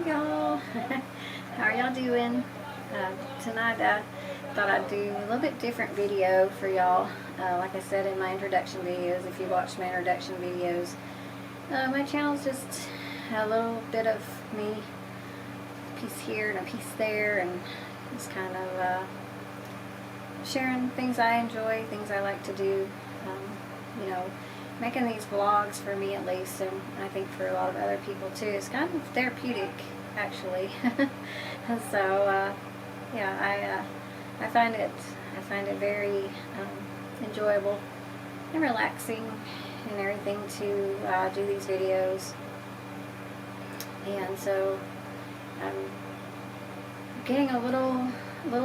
y'all. How are y'all doing? Tonight I thought I'd do a little bit different video for y'all. Like I said in my introduction videos, if you watch my introduction videos, my channel's just a little bit of me, a piece here and a piece there, and just kind of sharing things I enjoy, things I like to do. You know, making these vlogs, for me at least, and I think for a lot of other people too, is kind of therapeutic, actually. So yeah, I find it very enjoyable and relaxing and everything to do these videos. And so I'm getting a little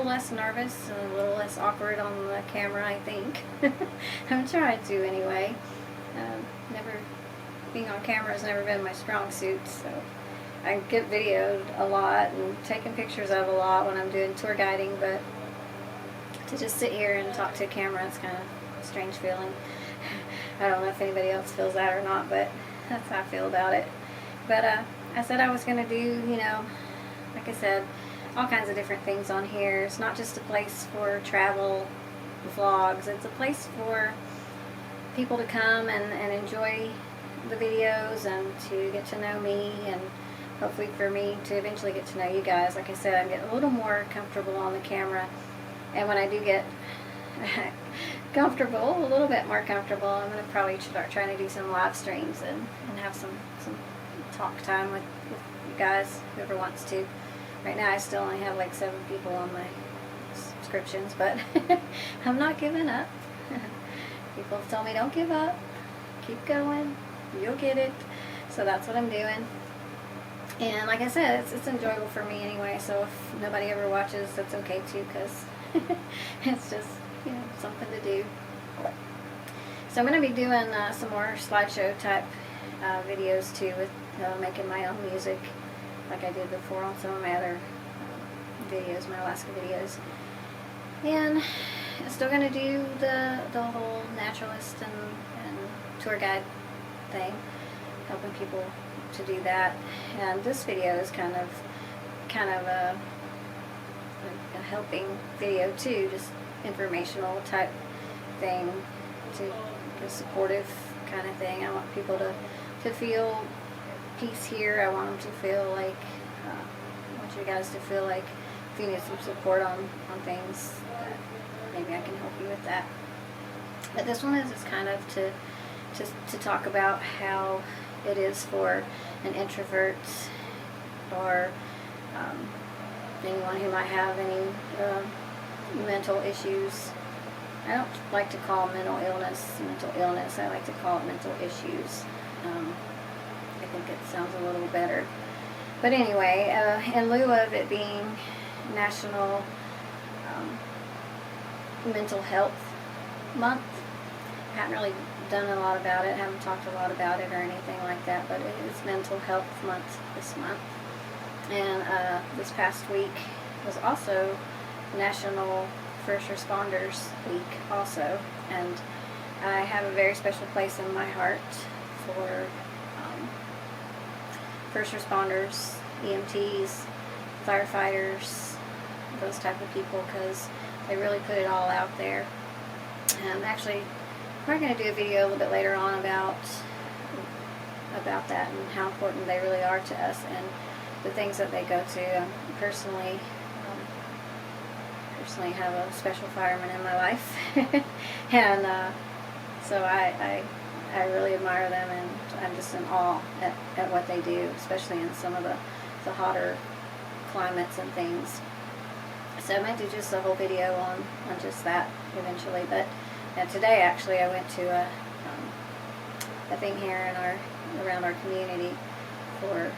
less nervous and a little less awkward on the camera, I think. I'm trying to anyway. Being on camera has never been my strong suit, so I get videoed a lot and taken pictures of a lot when I'm doing tour guiding, but to just sit here and talk to a camera, it's kind of a strange feeling. I don't know if anybody else feels that or not, but that's how I feel about it. But I said I was going to do, like I said, all kinds of different things on here. It's not just a place for travel vlogs. It's a place for people to come and enjoy the videos and to get to know me, and hopefully for me to eventually get to know you guys. Like I said, I'm getting a little more comfortable on the camera, and when I do get comfortable, a little bit more comfortable, I'm going to probably start trying to do some live streams and have some talk time with you guys, whoever wants to. Right now I still only have like 7 people on my subscriptions, but I'm not giving up. People have told me, don't give up, keep going, you'll get it. So that's what I'm doing. And like I said, it's enjoyable for me anyway, so if nobody ever watches, that's okay too, because it's just, something to do. So I'm going to be doing some more slideshow type videos too, with making my own music, like I did before on some of my other videos, my Alaska videos. And I'm still going to do the whole naturalist and tour guide thing, helping people to do that. And this video is kind of a helping video too, just informational type thing, to a supportive kind of thing. I want people to feel peace here. I want them to feel like, I want you guys to feel like if you need some support on things, that maybe I can help you with that. But this one is just kind of to talk about how it is for an introvert, or anyone who might have any mental issues. I don't like to call mental illness. I like to call it mental issues. I think it sounds a little better. But anyway, in lieu of it being National Mental Health Month, I haven't really done a lot about it, haven't talked a lot about it or anything like that, but it is Mental Health Month this month. And this past week was also National First Responders Week also, and I have a very special place in my heart for first responders, EMTs, firefighters, those type of people, because they really put it all out there. Actually, we're going to do a video a little bit later on about that and how important they really are to us and the things that they go to. Personally have a special fireman in my life, and so I really admire them, and I'm just in awe at what they do, especially in some of the hotter climates and things. So I might do just a whole video on just that eventually. But today actually I went to a thing here around our community for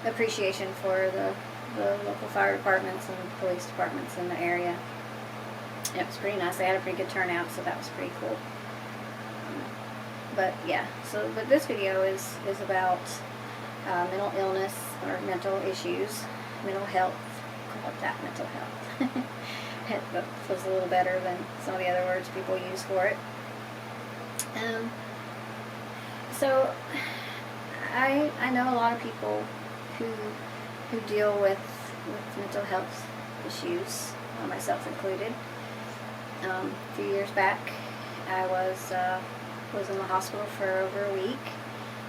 appreciation for the local fire departments and police departments in the area. It was pretty nice. They had a pretty good turnout, so that was pretty cool. But yeah, but this video is about mental illness or mental issues, mental health. Call it that, mental health. It was a little better than some of the other words people use for it. So I know a lot of people who deal with mental health issues, myself included. A few years back, I was in the hospital for over a week,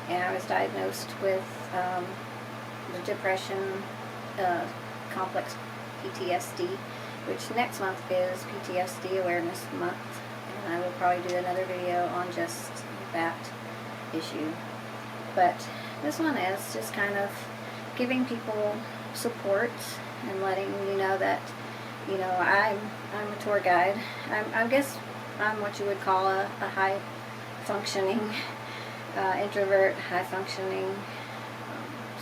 and I was diagnosed with the depression, complex PTSD, which next month is PTSD Awareness Month, and I will probably do another video on just that issue. But this one is just kind of giving people support and letting you know that, you know, I'm a tour guide. I guess I'm what you would call a high functioning introvert, high functioning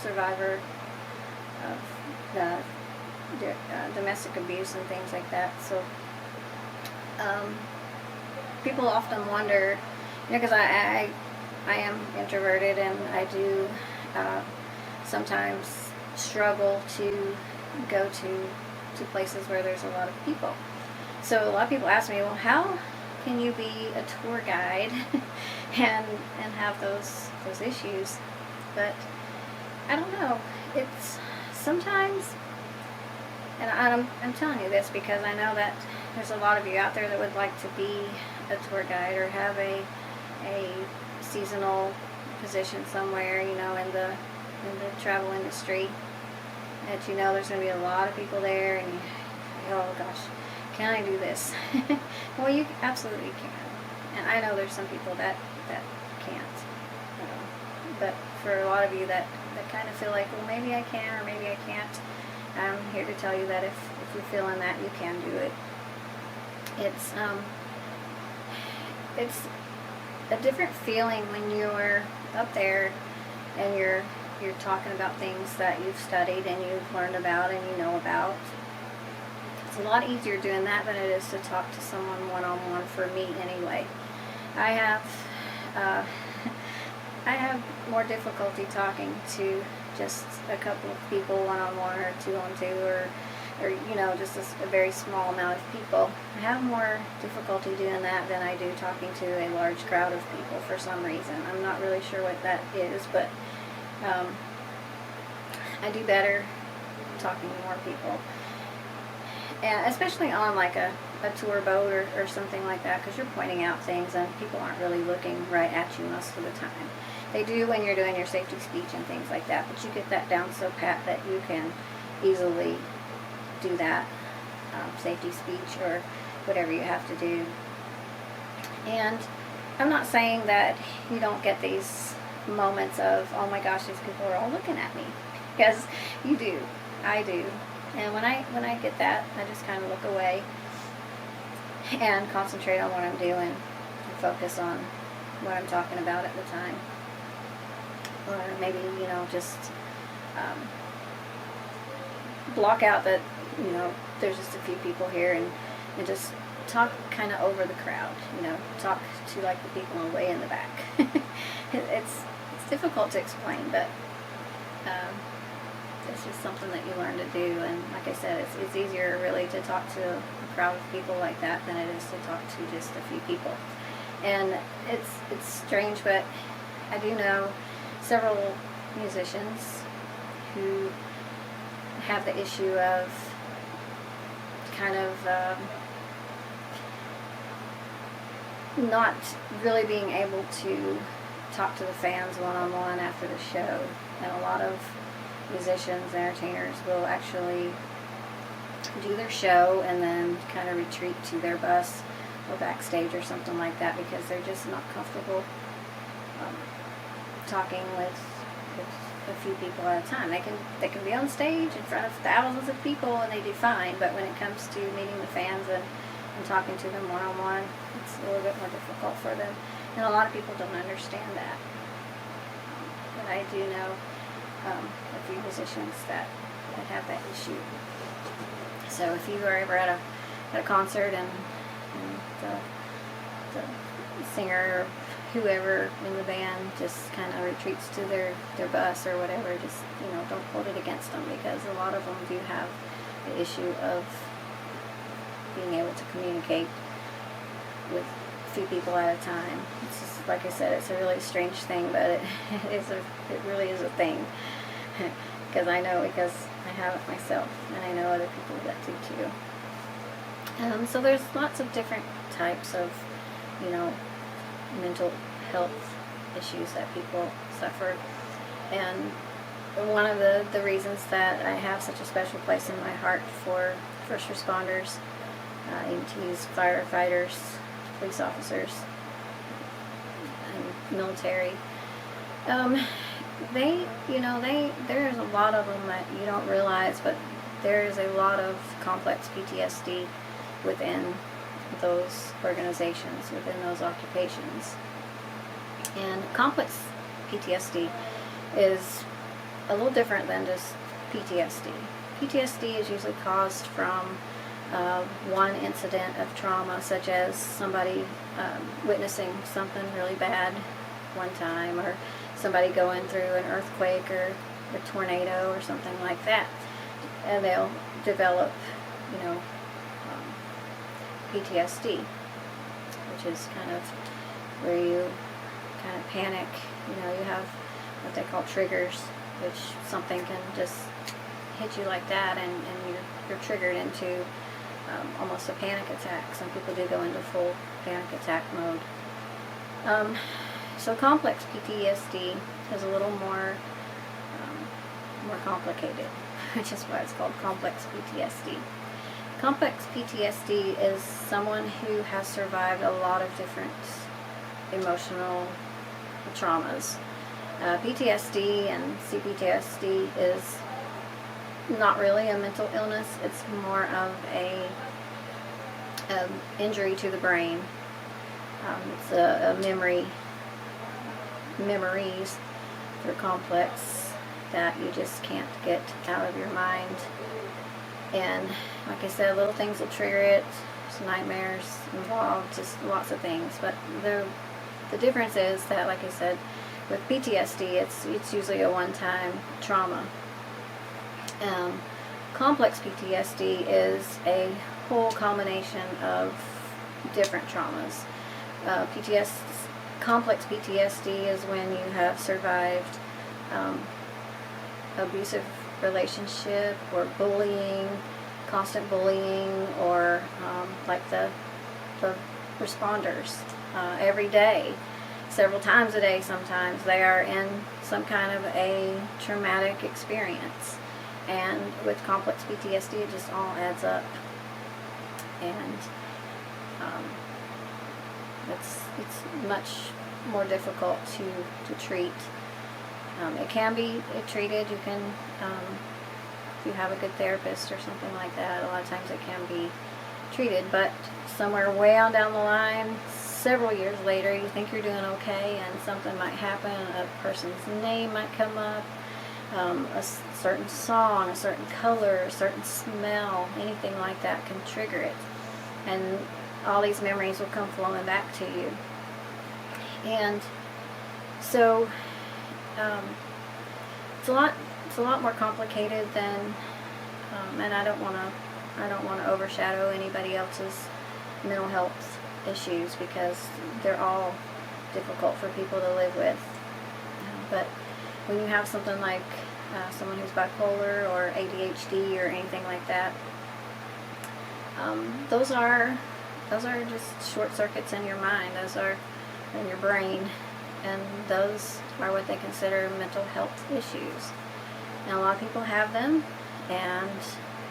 survivor of the domestic abuse and things like that. So people often wonder, you know, because I am introverted, and I do sometimes struggle to go to places where there's a lot of people. So a lot of people ask me, well, how can you be a tour guide and have those issues? But I don't know. It's sometimes, and I'm telling you this because I know that there's a lot of you out there that would like to be a tour guide or have a seasonal position somewhere, you know, in the travel industry. That you know there's going to be a lot of people there, and you, oh gosh, can I do this? Well, you absolutely can. And I know there's some people that can't. But for a lot of you that kind of feel like, well, maybe I can or maybe I can't, I'm here to tell you that if you're feeling that, you can do it. It's a different feeling when you're up there and you're talking about things that you've studied and you've learned about and you know about. It's a lot easier doing that than it is to talk to someone one-on-one, for me anyway. I have more difficulty talking to just a couple of people one-on-one or two-on-two or you know, just a very small amount of people. I have more difficulty doing that than I do talking to a large crowd of people for some reason. I'm not really sure what that is, but I do better talking to more people. And especially on like a tour boat or something like that, because you're pointing out things and people aren't really looking right at you most of the time. They do when you're doing your safety speech and things like that, but you get that down so pat that you can easily do that safety speech or whatever you have to do. And I'm not saying that you don't get these moments of, oh my gosh, these people are all looking at me, because you do. I do. And when I get that, I just kind of look away and concentrate on what I'm doing and focus on what I'm talking about at the time. Or maybe, you know, just block out that, you know, there's just a few people here and just talk kind of over the crowd, you know, talk to like the people way in the back. It's difficult to explain, but it's just something that you learn to do. And like I said, it's easier really to talk to a crowd of people like that than it is to talk to just a few people. And it's strange, but I do know several musicians who have the issue of kind of not really being able to talk to the fans one-on-one after the show. And a lot of musicians, entertainers will actually do their show and then kind of retreat to their bus or backstage or something like that, because they're just not comfortable talking with a few people at a time. They can be on stage in front of thousands of people and they do fine, but when it comes to meeting the fans and talking to them one-on-one, it's a little bit more difficult for them. And a lot of people don't understand that. But I do know a few musicians that have that issue. So if you are ever at a concert and the singer or whoever in the band just kind of retreats to their bus or whatever, just, you know, don't hold it against them, because a lot of them do have the issue of being able to communicate with few people at a time. It's just, like I said, it's a really strange thing, but it it really is a thing. Because I know, because I have it myself, and I know other people that do too. So there's lots of different types of, mental health issues that people suffer. And one of the reasons that I have such a special place in my heart for first responders, EMTs, firefighters, police officers, and military, there's a lot of them that you don't realize, but there's a lot of complex PTSD within those organizations, within those occupations. And complex PTSD is a little different than just PTSD. PTSD is usually caused from one incident of trauma, such as somebody witnessing something really bad one time, or somebody going through an earthquake or a tornado or something like that, and they'll develop, PTSD, which is kind of where you kind of panic. You have what they call triggers, which something can just hit you like that, and you're triggered into almost a panic attack. Some people do go into full panic attack mode. So complex PTSD is a little more complicated, which is why it's called complex PTSD. Complex PTSD is someone who has survived a lot of different emotional traumas. PTSD and CPTSD is not really a mental illness. It's more of a injury to the brain. It's a memories that are complex that you just can't get out of your mind. And like I said, little things will trigger it. There's nightmares involved, just lots of things. But the difference is that, like I said, with PTSD, it's usually a one-time trauma. Complex PTSD is a whole combination of different traumas. Complex PTSD is when you have survived abusive relationship, or bullying, constant bullying, or like the responders every day, several times a day sometimes, they are in some kind of a traumatic experience. And with complex PTSD, it just all adds up. And it's much more difficult to treat. It can be treated. You can, if you have a good therapist or something like that, a lot of times it can be treated. But somewhere way on down the line, several years later, you think you're doing okay, and something might happen. A person's name might come up, a certain song, a certain color, a certain smell, anything like that can trigger it. And all these memories will come flowing back to you. And so it's a lot more complicated than, and I don't want to overshadow anybody else's mental health issues, because they're all difficult for people to live with. But when you have something like someone who's bipolar or ADHD or anything like that, those are just short circuits in your mind. Those are in your brain, and those are what they consider mental health issues. Now, a lot of people have them, and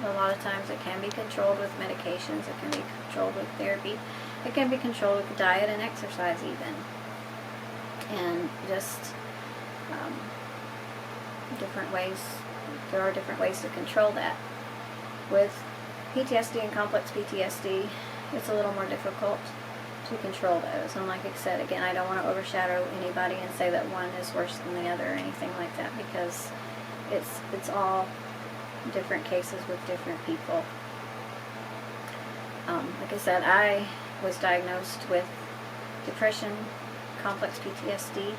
a lot of times it can be controlled with medications, it can be controlled with therapy, it can be controlled with diet and exercise even. And just different ways, there are different ways to control that. With PTSD and complex PTSD, it's a little more difficult to control those. And like I said, again, I don't want to overshadow anybody and say that one is worse than the other or anything like that, because it's all different cases with different people. Like I said, I was diagnosed with depression, complex PTSD,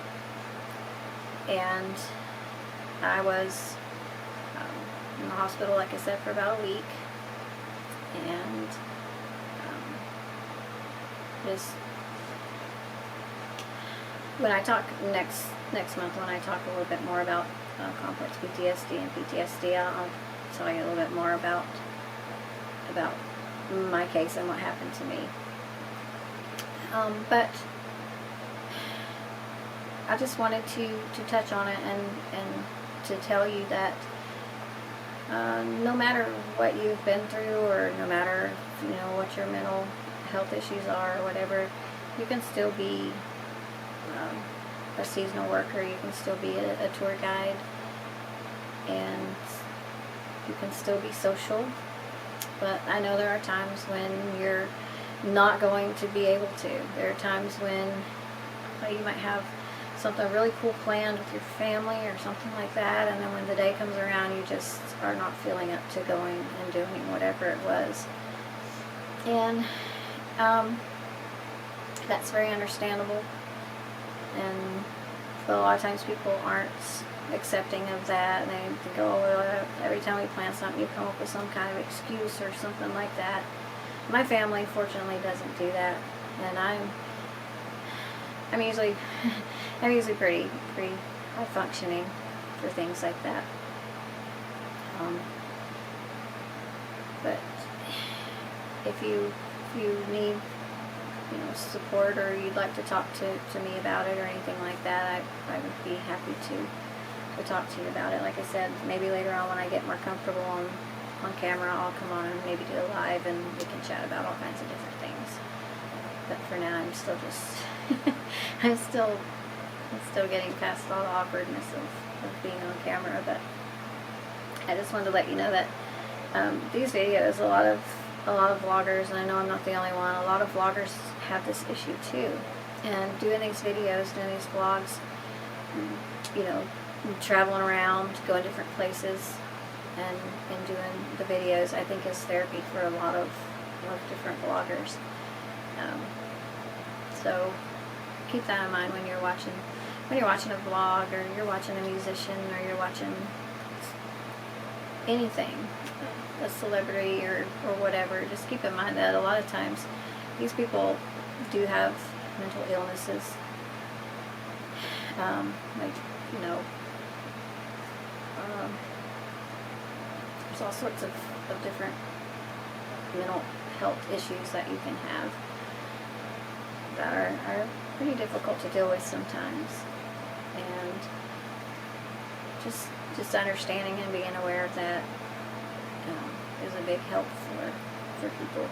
and I was in the hospital, like I said, for about a week, and just when I talk next month, when I talk a little bit more about complex PTSD and PTSD, I'll tell you a little bit more about my case and what happened to me. But I just wanted to touch on it and to tell you that no matter what you've been through, or no matter what your mental health issues are or whatever, you can still be a seasonal worker. You can still be a tour guide, and you can still be social. But I know there are times when you're not going to be able to. There are times when you might have something really cool planned with your family or something like that, and then when the day comes around, you just are not feeling up to going and doing whatever it was. And that's very understandable. And but a lot of times people aren't accepting of that, and they think, oh, well, every time we plan something, you come up with some kind of excuse or something like that. My family, fortunately, doesn't do that, and I'm usually pretty high functioning for things like that. But if you need support, or you'd like to talk to me about it or anything like that, I would be happy to talk to you about it. Like I said, maybe later on when I get more comfortable on camera, I'll come on and maybe do a live and we can chat about all kinds of different things. But for now, I'm still just I'm still getting past all the awkwardness of being on camera. But I just wanted to let you know that these videos, a lot of vloggers, and I know I'm not the only one, a lot of vloggers have this issue too. And doing these videos, doing these vlogs, traveling around, going different places, and doing the videos, I think is therapy for a lot of different vloggers. So keep that in mind when you're watching a vlog, or you're watching a musician, or you're watching anything, a celebrity or whatever. Just keep in mind that a lot of times these people do have mental illnesses. There's all sorts of different mental health issues that you can have that are pretty difficult to deal with sometimes. And just understanding and being aware of that is a big help for people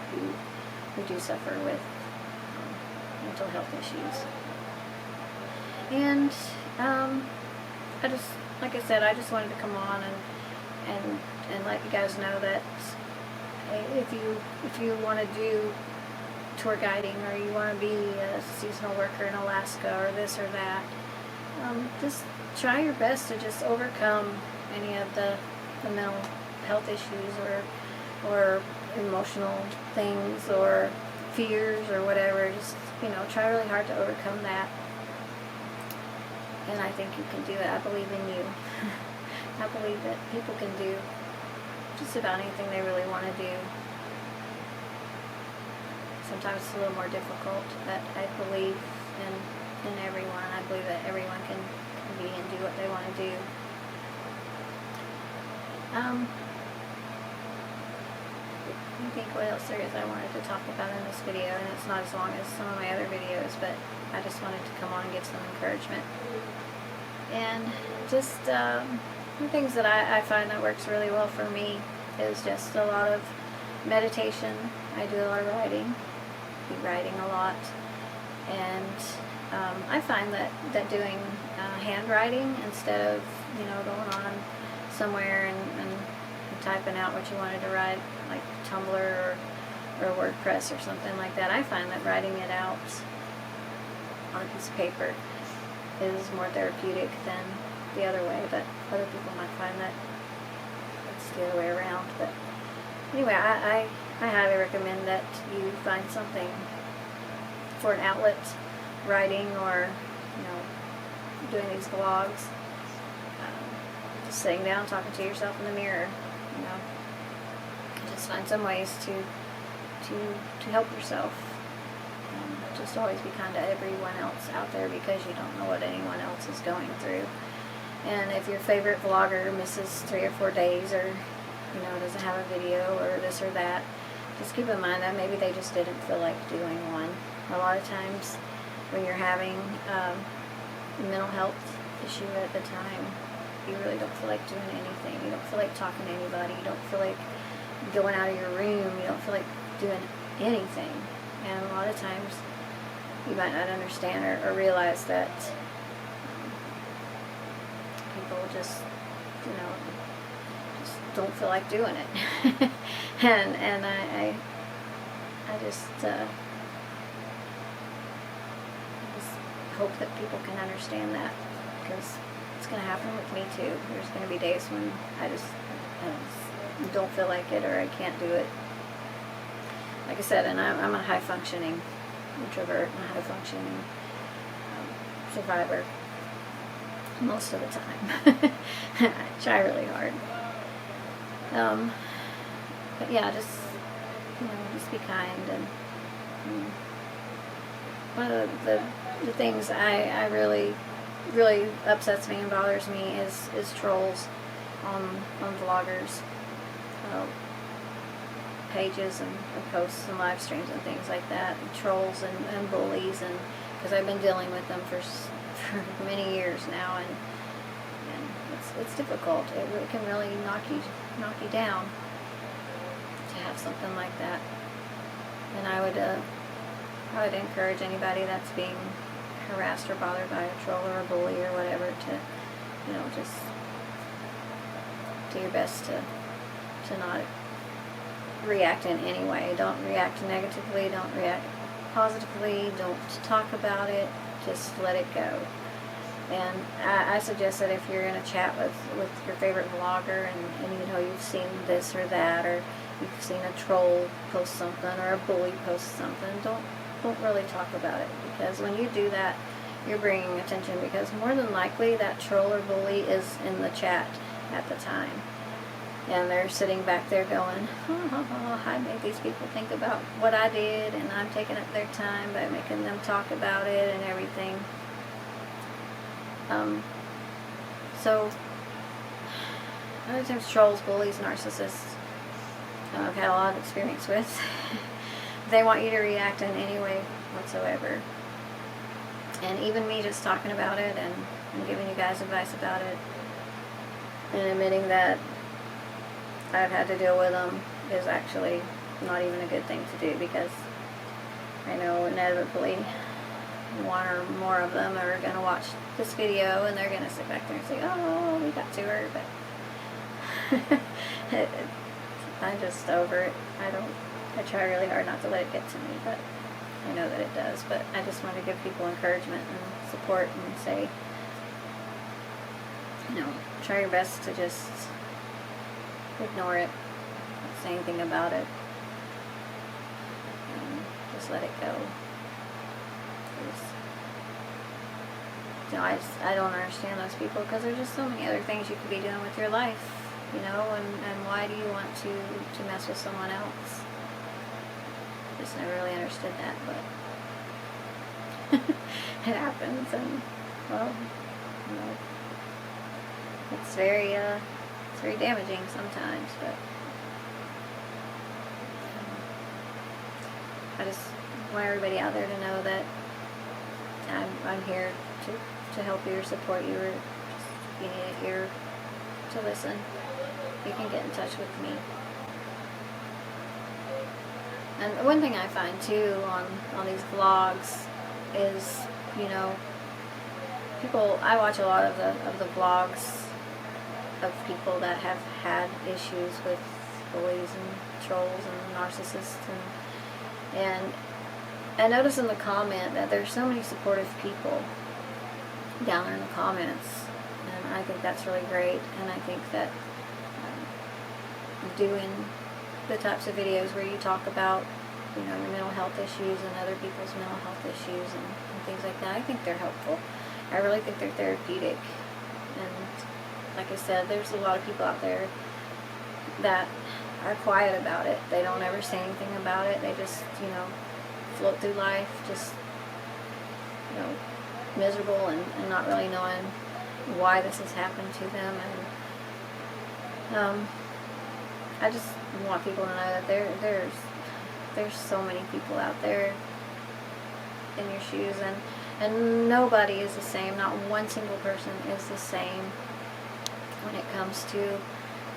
who do suffer with mental health issues. And like I said, I just wanted to come on and let you guys know that if you want to do tour guiding, or you want to be a seasonal worker in Alaska, or this or that, just try your best to just overcome any of the mental health issues or emotional things or fears or whatever. Just try really hard to overcome that, and I think you can do it. I believe in you. I believe that people can do just about anything they really want to do. Sometimes it's a little more difficult, but I believe in everyone. I believe that everyone can be and do what they want to do. I think what else there is I wanted to talk about in this video, and it's not as long as some of my other videos, but I just wanted to come on and give some encouragement. And just the things that I find that works really well for me is just a lot of meditation. I do a lot of writing. Be writing a lot, and I find that doing handwriting instead of going on somewhere and typing out what you wanted to write, like Tumblr or WordPress or something like that, I find that writing it out on a piece of paper is more therapeutic than the other way. But other people might find that it's the other way around. But anyway, I highly recommend that you find something for an outlet, writing, or doing these vlogs, just sitting down talking to yourself in the mirror. Just find some ways to help yourself, just always be kind to everyone else out there, because you don't know what anyone else is going through. And if your favorite vlogger misses 3 or 4 days, or doesn't have a video or this or that, just keep in mind that maybe they just didn't feel like doing one. A lot of times when you're having a mental health issue at the time, you really don't feel like doing anything. You don't feel like talking to anybody. You don't feel like going out of your room. You don't feel like doing anything. And a lot of times you might not understand or realize that people just don't feel like doing it. and I just hope that people can understand that, because it's going to happen with me too. There's going to be days when I just don't feel like it, or I can't do it. Like I said, and I'm a high-functioning introvert and a high-functioning survivor most of the time. I try really hard. But yeah, just be kind. And one of the things I really upsets me and bothers me is trolls on vloggers pages and posts and live streams and things like that, and trolls and bullies, and because I've been dealing with them for many years now, and it's difficult. It can really knock you down to have something like that. And I would encourage anybody that's being harassed or bothered by a troll or a bully or whatever to just do your best to not react in any way. Don't react negatively, don't react positively, don't talk about it, just let it go. And I suggest that if you're in a chat with your favorite vlogger, and you've seen this or that, or you've seen a troll post something or a bully post something, don't really talk about it, because when you do that, you're bringing attention, because more than likely that troll or bully is in the chat at the time. And they're sitting back there going, I made these people think about what I did, and I'm taking up their time by making them talk about it and everything. So, other times trolls, bullies, narcissists, I've had a lot of experience with. They want you to react in any way whatsoever. And even me just talking about it and giving you guys advice about it, and admitting that I've had to deal with them, is actually not even a good thing to do, because I know inevitably one or more of them are going to watch this video, and they're going to sit back there and say, oh, we got to her, but I'm just over it. I try really hard not to let it get to me, but I know that it does. But I just want to give people encouragement and support, and say, try your best to just ignore it, not say anything about it, and just let it go. I don't understand those people, because there's just so many other things you could be doing with your life, and why do you want to mess with someone else? I just never really understood that, but it happens, and well, it's very damaging sometimes, but I just want everybody out there to know that I'm here to help you or support you, or just you need an ear to listen. You can get in touch with me. And one thing I find too on these vlogs is, I watch a lot of the vlogs of people that have had issues with bullies and trolls and narcissists, and I notice in the comment that there's so many supportive people down there in the comments, and I think that's really great. And I think that doing the types of videos where you talk about your mental health issues and other people's mental health issues and things like that, I think they're helpful. I really think they're therapeutic. And like I said, there's a lot of people out there that are quiet about it. They don't ever say anything about it. They just float through life, just miserable and not really knowing why this has happened to them. And I just want people to know that there's so many people out there in your shoes, and nobody is the same. Not one single person is the same when it comes to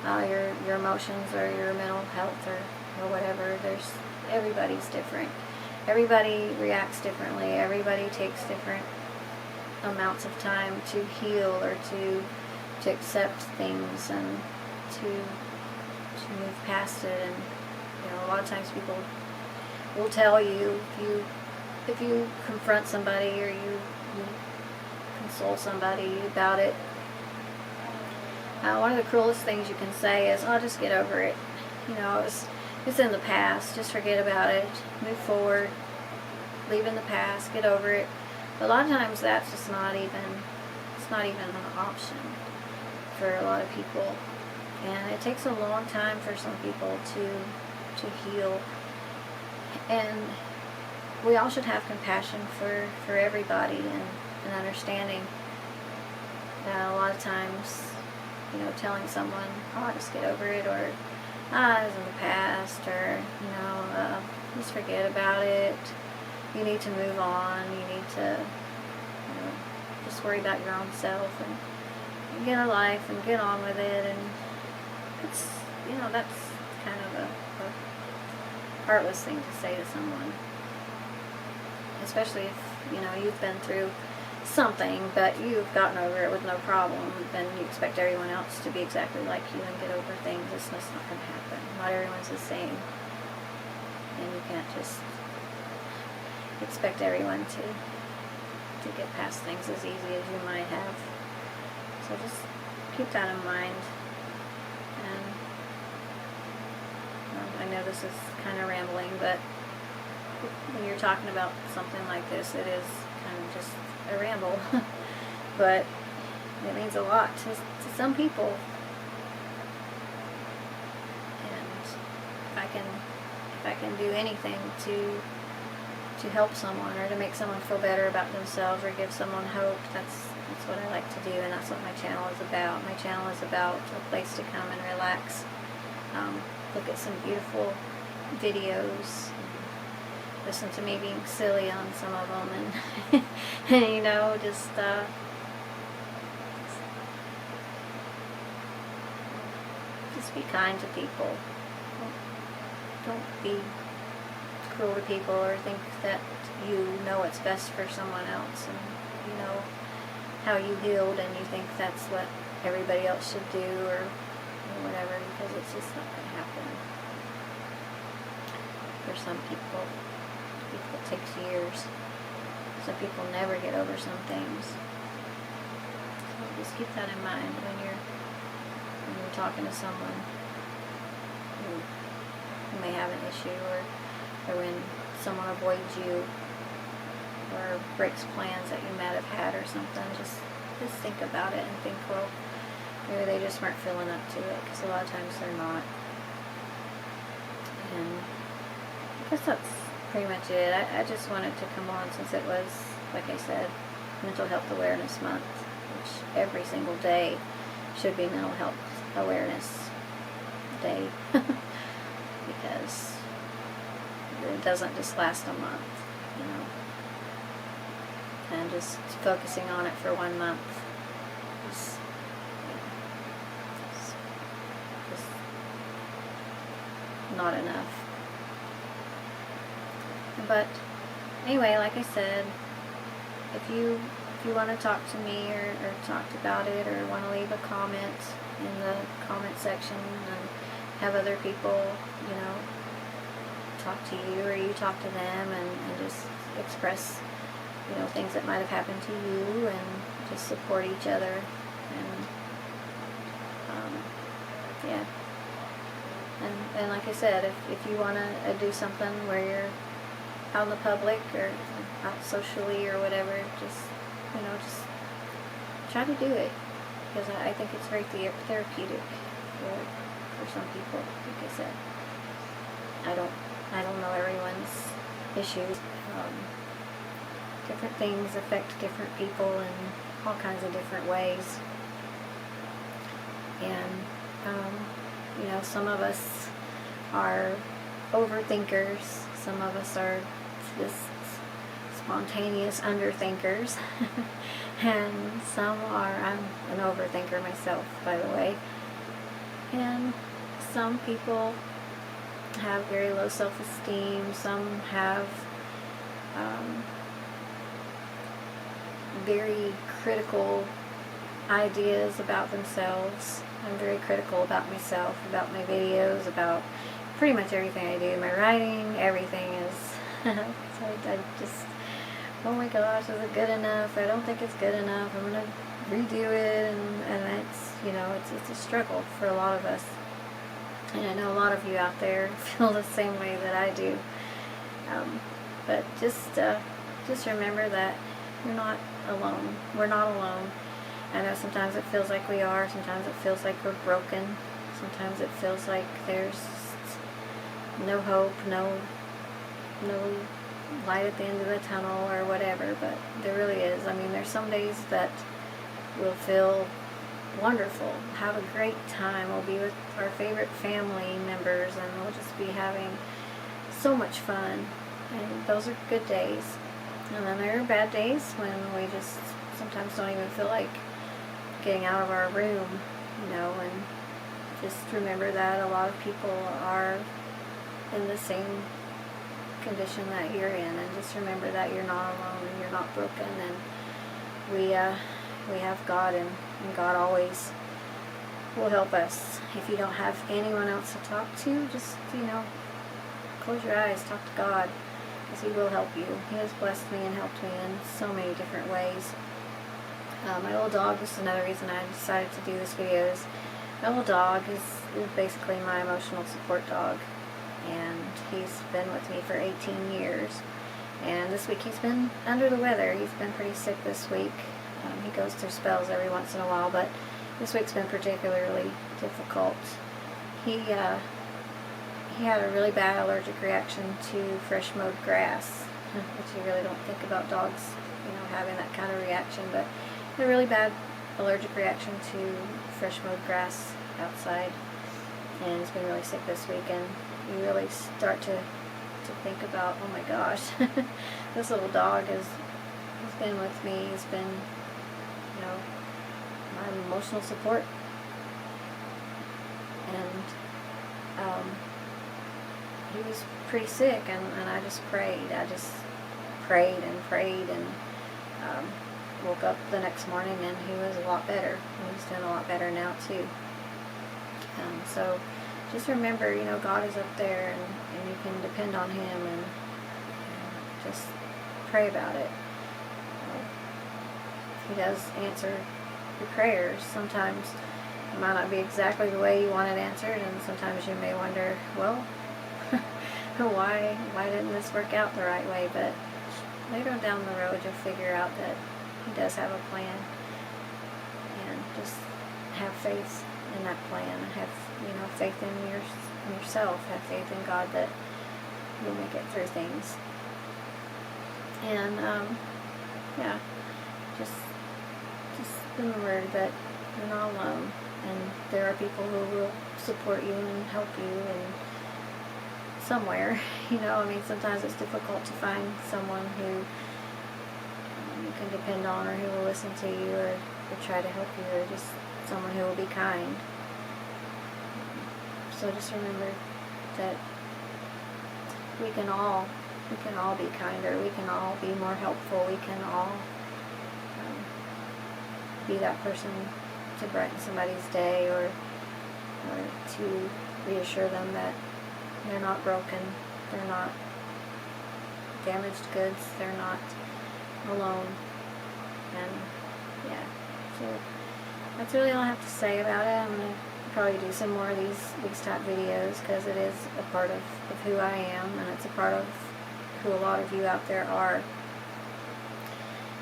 your emotions or your mental health or whatever. Everybody's different. Everybody reacts differently. Everybody takes different amounts of time to heal or to accept things and to move past it. And a lot of times people will tell you, if you confront somebody or you console somebody about it, one of the cruelest things you can say is, "Oh, just get over it. It's in the past. Just forget about it. Move forward. Leave in the past. Get over it." But a lot of times that's just not even an option for a lot of people, and it takes a long time for some people to heal. And we all should have compassion for everybody and understanding. A lot of times, telling someone, "Oh, just get over it," or "It's in the past," or just forget about it. You need to move on. You need to just worry about your own self and get a life and get on with it. And it's that's kind of a heartless thing to say to someone, especially if you've been through something but you've gotten over it with no problem. Then you expect everyone else to be exactly like you and get over things. It's just not going to happen. Not everyone's the same, and you can't just expect everyone to get past things as easy as you might have. So just keep that in mind. And I know this is kind of rambling, but when you're talking about something like this, it is kind of just a ramble. But it means a lot to some people. And if I can do anything to help someone or to make someone feel better about themselves or give someone hope, that's what I like to do, and that's what my channel is about. My channel is about a place to come and relax, look at some beautiful videos, listen to me being silly on some of them, and just be kind to people. Don't be cruel to people or think that you know what's best for someone else, and you know how you healed, and you think that's what everybody else should do or whatever, because it's just not going to happen. For some people it takes years. Some people never get over some things. So just keep that in mind when you're talking to someone who may have an issue, or when someone avoids you or breaks plans that you might have had or something. Just think about it and think, well, maybe they just weren't feeling up to it, because a lot of times they're not. And I guess that's pretty much it. I just wanted to come on since it was, like I said, Mental Health Awareness Month, which every single day should be Mental Health Awareness Day, because it doesn't just last a month, and just focusing on it for 1 month is just not enough. But anyway, like I said, if you want to talk to me or talk about it, or want to leave a comment in the comment section and have other people, talk to you, or you talk to them, and just express, things that might have happened to you, and just support each other, and yeah. And like I said, if you want to do something where you're out in the public or out socially or whatever, just try to do it, because I think it's very therapeutic for some people. Like I said, I don't know everyone's issues, different things affect different people in all kinds of different ways. And, some of us are overthinkers. Some of us are just spontaneous underthinkers. And some are, I'm an overthinker myself, by the way. And some people have very low self-esteem. Some have very critical ideas about themselves. I'm very critical about myself, about my videos, about pretty much everything I do. My writing, everything is, so I just, oh my gosh, is it good enough? I don't think it's good enough. I'm going to redo it, and it's a struggle for a lot of us. And I know a lot of you out there feel the same way that I do. But just remember that you're not alone. We're not alone. I know sometimes it feels like we are. Sometimes it feels like we're broken. Sometimes it feels like there's no hope, no light at the end of the tunnel or whatever. But there really is. I mean, there's some days that we'll feel wonderful, have a great time. We'll be with our favorite family members, and we'll just be having so much fun. And those are good days. And then there are bad days when we just sometimes don't even feel like getting out of our room, and just remember that a lot of people are in the same condition that you're in, and just remember that you're not alone and you're not broken, and we have God, and God always will help us. If you don't have anyone else to talk to, just, close your eyes, talk to God, because He will help you. He has blessed me and helped me in so many different ways. My little dog, this is another reason I decided to do this video, is my little dog is basically my emotional support dog, and he's been with me for 18 years, and this week he's been under the weather. He's been pretty sick this week. He goes through spells every once in a while, but this week's been particularly difficult. He had a really bad allergic reaction to fresh mowed grass, which you really don't think about dogs, having that kind of reaction, but a really bad allergic reaction to fresh mowed grass outside, and he's been really sick this week. And you really start to think about, oh my gosh, this little dog has been with me. He's been, my emotional support. And he was pretty sick, and I just prayed. I just prayed and prayed, and woke up the next morning and he was a lot better. He's doing a lot better now too. So just remember, God is up there, and you can depend on Him, and just pray about it. He does answer your prayers. Sometimes it might not be exactly the way you want it answered, and sometimes you may wonder, well, why didn't this work out the right way? But later down the road you'll figure out that He does have a plan, and just have faith in that plan, and have faith in yourself, have faith in God that you'll make it through things. And just remember that you're not alone, and there are people who will support you and help you, and somewhere, sometimes it's difficult to find someone who you can depend on, or who will listen to you, or try to help you, or just someone who will be kind. So just remember that we can all be kinder. We can all be more helpful. We can all be that person to brighten somebody's day, or to reassure them that they're not broken, they're not damaged goods, they're not alone. And so that's really all I have to say about it. I'm going to probably do some more of these type videos, because it is a part of who I am, and it's a part of who a lot of you out there are.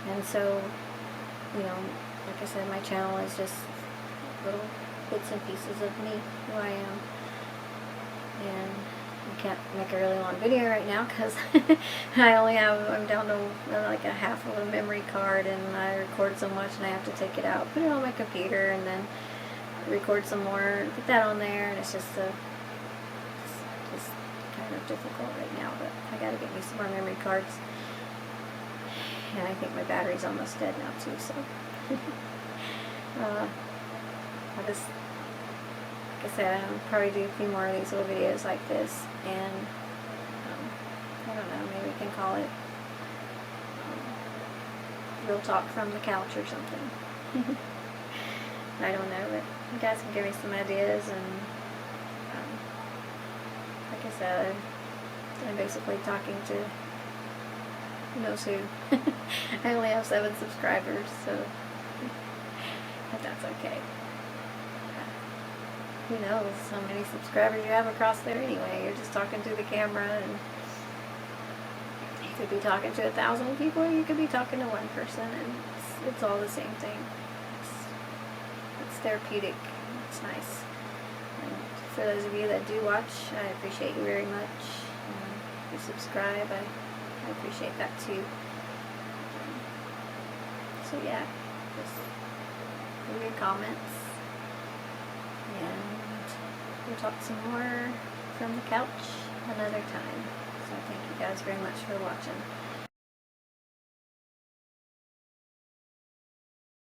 And so, like I said, my channel is just little bits and pieces of me, who I am. And I can't make a really long video right now because I'm down to like a half of a memory card, and I record so much and I have to take it out, put it on my computer, and then record some more, put that on there, and it's just kind of difficult right now, but I gotta get me some more memory cards. And I think my battery's almost dead now too, so I just, like I said, I'll probably do a few more of these little videos like this, and I don't know, maybe we can call it Real Talk from the Couch or something. I don't know, but you guys can give me some ideas, and like I said, I'm basically talking to who knows who. I only have 7 subscribers, so but that's okay. Who knows how many subscribers you have across there anyway. You're just talking to the camera, and you could be talking to 1,000 people, or you could be talking to one person, and it's all the same thing. It's therapeutic. It's nice. And for those of you that do watch, I appreciate you very much. If you subscribe, I appreciate that too. So yeah, just leave your comments, and we'll talk some more from the couch another time. So thank you guys very much for watching.